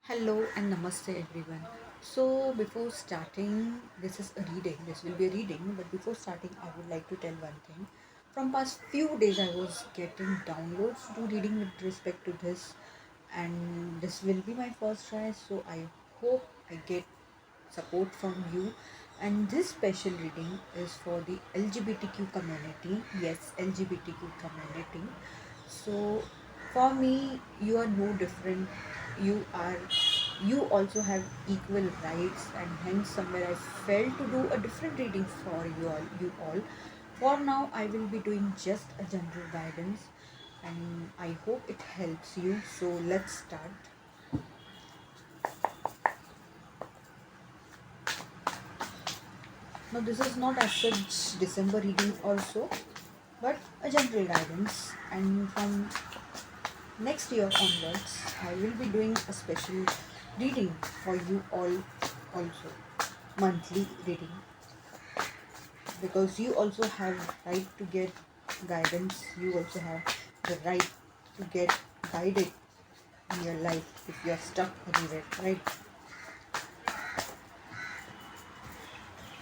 Hello and namaste everyone. So before starting, this is a reading. This will be a reading, but before starting, I would like to tell one thing. From past few days, I was getting downloads to reading with respect to this, and this will be my first try. So I hope I get support from you. And this special reading is for the LGBTQ community. Yes, LGBTQ community. So for me, you are no different. You also have equal rights, and hence somewhere I felt to do a different reading for you all. For now, I will be doing just a general guidance, and I hope it helps you. So let's start. Now this is not as such December reading also, but a general guidance, and from next year onwards, I will be doing a special reading for you all also, monthly reading, because you also have right to get guidance. You also have the right to get guided in your life if you are stuck anywhere, right?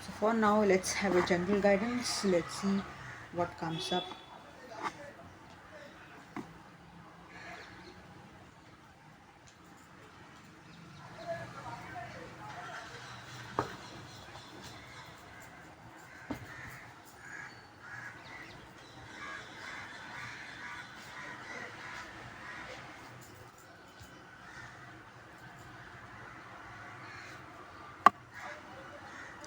So for now, let's have a general guidance. Let's see what comes up.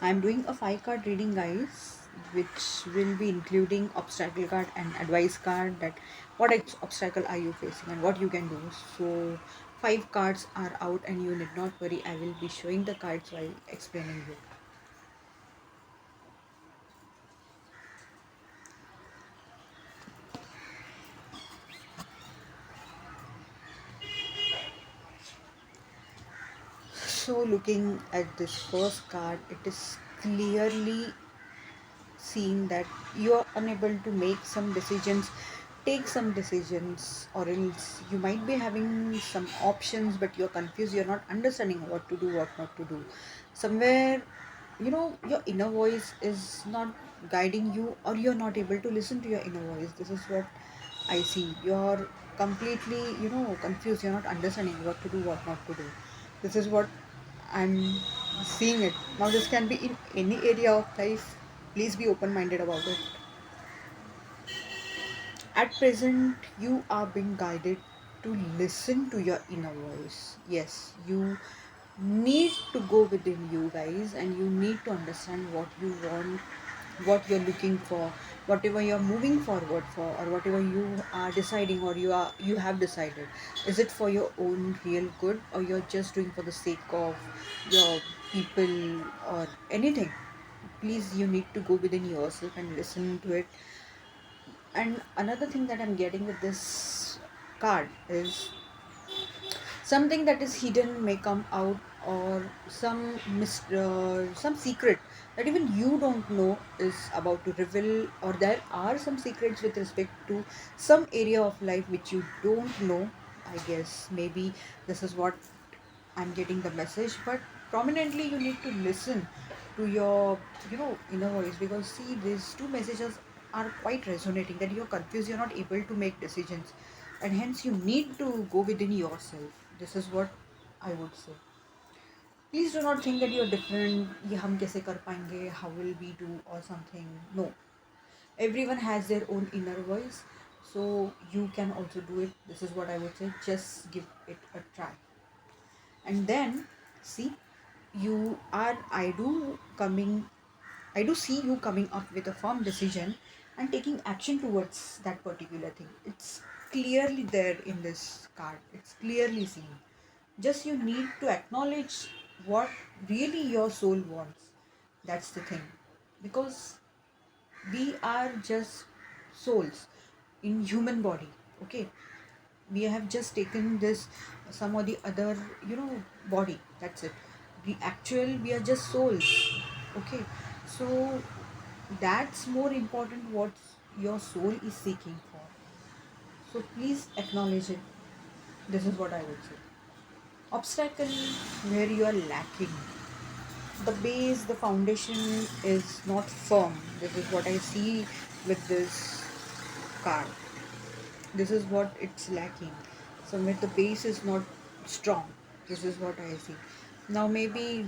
I'm doing a 5 card reading, guys, which will be including obstacle card and advice card. That what obstacle are you facing and what you can do. So 5 cards are out, and you need not worry. I will be showing the cards while explaining you. So looking at this first card, it is clearly seeing that you are unable to make some decisions, take some decisions, or else you might be having some options, but you're confused, you're not understanding what to do, what not to do. Somewhere, your inner voice is not guiding you, or you're not able to listen to your inner voice. This is what I see. You're completely, confused, you're not understanding what to do, what not to do. This is what I'm seeing it. Now, this can be in any area of life. Please be open minded about it. At present, you are being guided to listen to your inner voice. Yes, you need to go within you, guys, and you need to understand what you want, what you're looking for, whatever you're moving forward for, or whatever you are deciding, or you have decided. Is it for your own real good, or you're just doing for the sake of your people or anything? Please, you need to go within yourself and listen to it. And another thing that I'm getting with this card is something that is hidden may come out, or some secret that even you don't know is about to reveal, or there are some secrets with respect to some area of life which you don't know. I guess maybe this is what I'm getting the message, but prominently you need to listen to your inner voice, because see, these two messages are quite resonating, that you're confused, you're not able to make decisions, and hence you need to go within yourself. This is what I would say. Please do not think that you're different. ये हम कैसे कर पाएंगे, how will we do, or something. No, everyone has their own inner voice, so you can also do it. This is what I would say. Just give it a try. And then see, you are I do see you coming up with a firm decision and taking action towards that particular thing. It's clearly there in this card, it's clearly seen. Just you need to acknowledge what really your soul wants. That's the thing. Because we are just souls in human body, okay? We have just taken this some or the other, body. That's it. We are just souls, okay? So that's more important, what your soul is seeking for. So please acknowledge it. This is what I would say. obstacle where you are lacking. The base, the foundation is not firm. This is what I see with this card. This is what it's lacking. Somewhere the base is not strong. This is what I see. Now maybe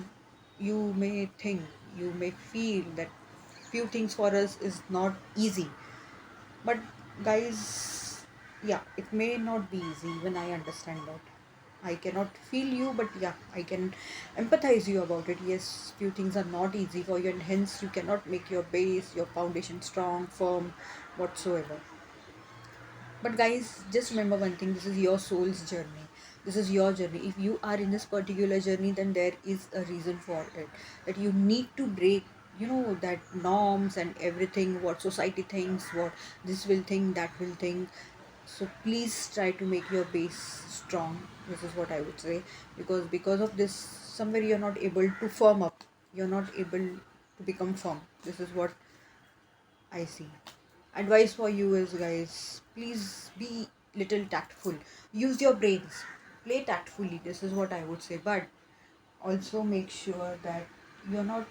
you may think, you may feel that few things for us is not easy. But guys, yeah, it may not be easy. Even I understand that. I cannot feel you, but yeah, I can empathize you about it. Yes, few things are not easy for you, and hence you cannot make your base, your foundation strong, firm, whatsoever. But guys, just remember one thing: this is your soul's journey. This is your journey. If you are in this particular journey, then there is a reason for it. That you need to break, that norms and everything, what society thinks, what this will think, that will think. So please try to make your base strong. This is what I would say. Because of this, somewhere you're not able to firm up. You're not able to become firm. This is what I see. Advice for you is, guys, please be little tactful. Use your brains. Play tactfully. This is what I would say. But also make sure that you're not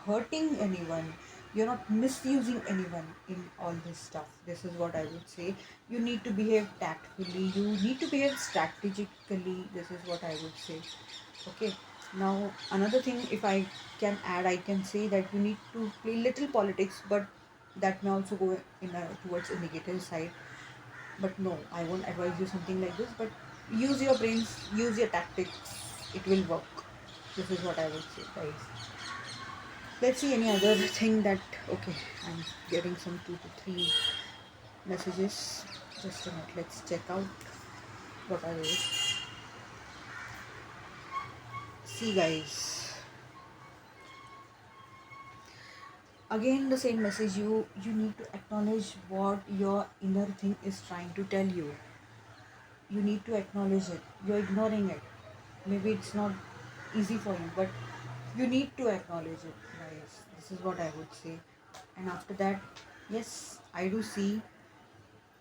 hurting anyone. You're not misusing anyone in all this stuff. This is what I would say. You need to behave tactfully. You need to behave strategically. This is what I would say. Okay. Now another thing, if I can add, I can say that you need to play little politics, but that may also go towards a negative side. But no, I won't advise you something like this. But use your brains, use your tactics. It will work. This is what I would say, guys. Let's see any other thing that. Okay, I'm getting some 2 to 3 messages. Just a minute. Let's check out what are those. See, guys. Again, the same message. You need to acknowledge what your inner thing is trying to tell you. You need to acknowledge it. You're ignoring it. Maybe it's not easy for you, but you need to acknowledge it, guys. This is what I would say. And after that, yes, I do see.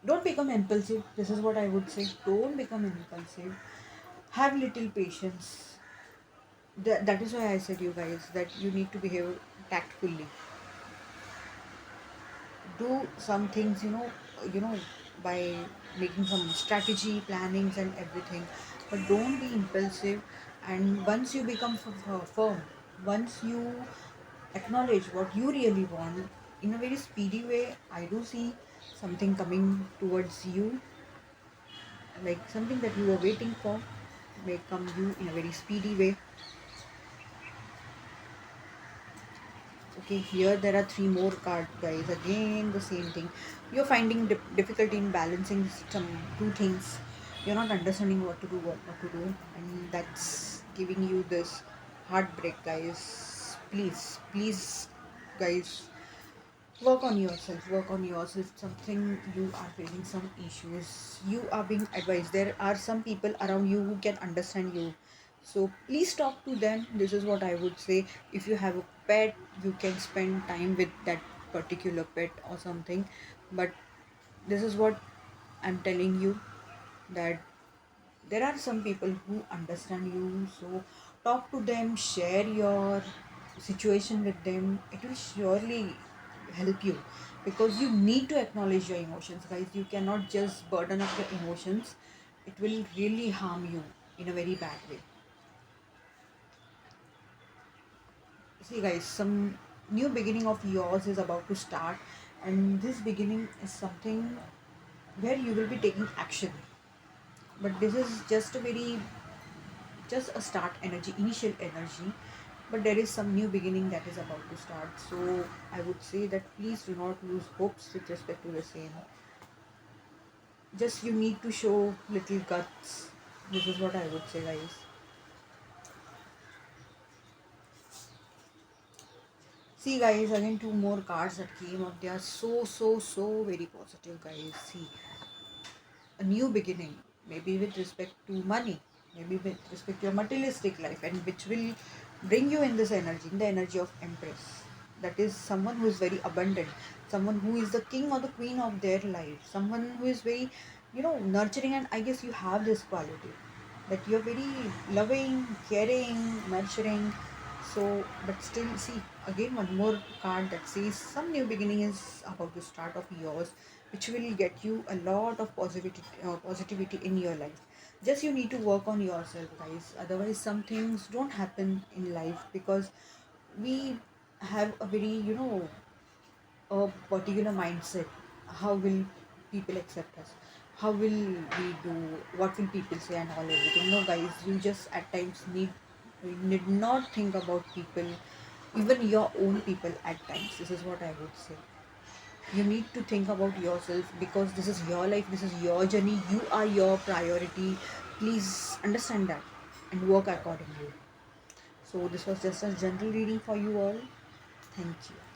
Don't become impulsive. This is what I would say. Don't become impulsive. Have little patience. That is why I said, you guys, that you need to behave tactfully. Do some things, by making some strategy, plannings, and everything. But don't be impulsive. And once you become firm, once you acknowledge what you really want in a very speedy way, I do see something coming towards you, like something that you were waiting for may come you in a very speedy way. Okay, here there are 3 more cards, guys. Again, the same thing. You're finding difficulty in balancing some 2 things. You're not understanding what to do, and that's giving you this heartbreak, guys. Please, guys, work on yourself. Something, you are facing some issues, you are being advised. There are some people around you who can understand you, so please talk to them. This is what I would say. If you have a pet, you can spend time with that particular pet or something. But this is what I'm telling you, that there are some people who understand you, so talk to them, share your situation with them. It will surely help you, because you need to acknowledge your emotions, guys. You cannot just burden up your emotions. It will really harm you in a very bad way. See, guys, some new beginning of yours is about to start, and this beginning is something where you will be taking action. But this is just a start energy, initial energy. But there is some new beginning that is about to start, so I would say that please do not lose hopes with respect to the same. Just you need to show little guts. This is what I would say, guys. See, guys, again 2 more cards that came up. They are so very positive, guys. See, a new beginning, maybe with respect to money, maybe with respect to your materialistic life, and which will bring you in this energy, in the energy of Empress. That is someone who is very abundant, someone who is the king or the queen of their life, someone who is very, nurturing, and I guess you have this quality. that you're very loving, caring, nurturing. So, but still, see again one more card that says some new beginning is about to start of yours, which will get you a lot of positivity in your life. Just you need to work on yourself, guys. Otherwise, some things don't happen in life because we have a very, a particular mindset. How will people accept us? How will we do? What will people say and all everything? No, guys, you just at times need not think about people, even your own people at times. This is what I would say. You need to think about yourself because this is your life, this is your journey, you are your priority. Please understand that and work accordingly. So this was just a general reading for you all. Thank you.